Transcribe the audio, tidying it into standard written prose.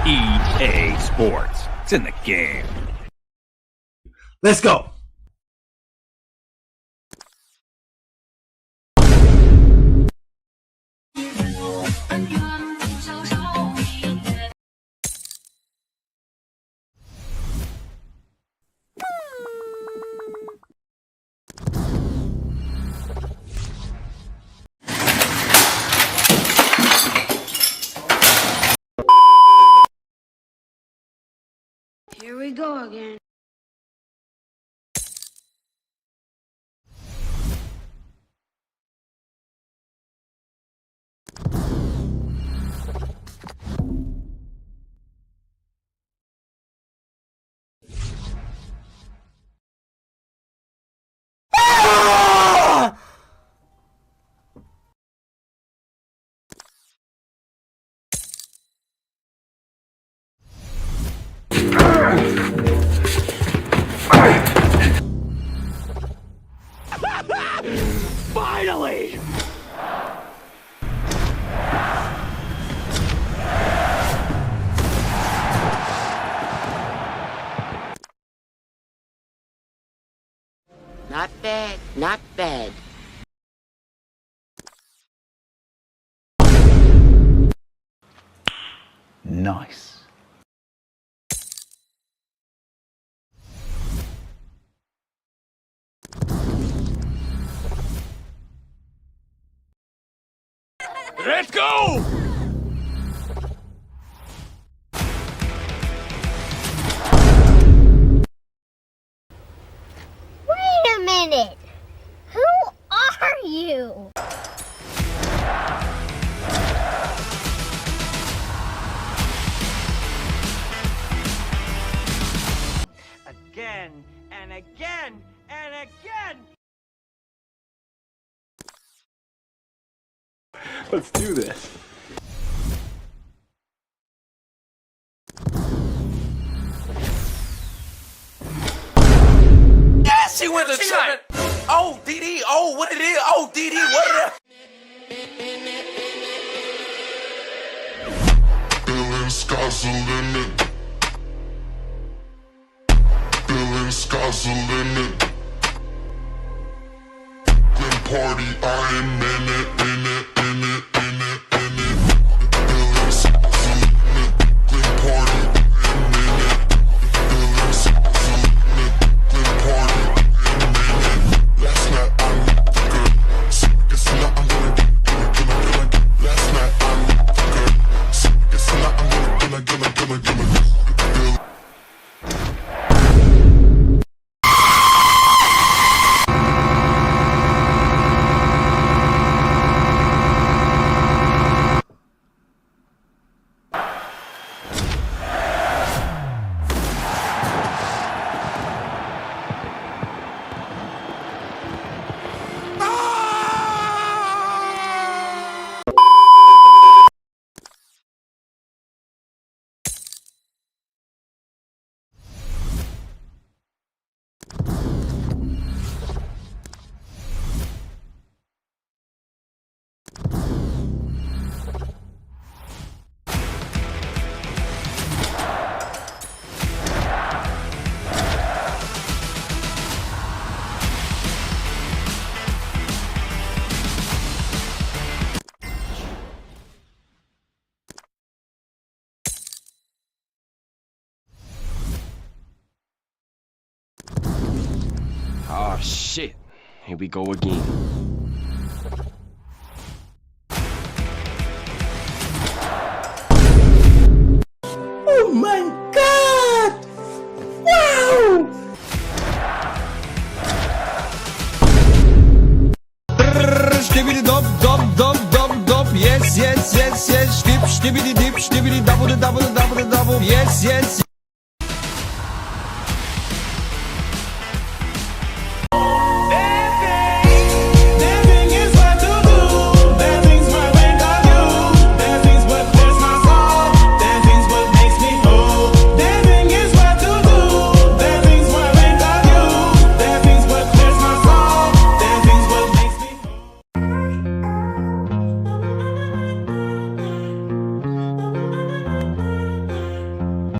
EA Sports. It's in the game. Let's go. Here we go again. Finally! Not bad, not bad. Nice. Let's go! Wait a minute! Who are you? Again and again and again! Let's do this. Yeah, she went to tripping. Oh, DD. Oh, what it is? Oh, DD. What it is? Feeling sky's the limit. Feeling sky's the limit. Glen party, I am in it, in it, in it, in it, in it. Feeling sky's the limit. Glen party, I am in it. Feeling sky's the limit. Glen party, I am in it. Last night I met the girl. So guess not I'm gonna get. Last night I met the girl. So guess not I'm gonna get. Oh shit, here we go again. Oh my God! Wow! Stibbidi dop dop dop dop dop. Yes yes yes yes. Dip stibbidi dip stibbidi double double double double. Yes yes.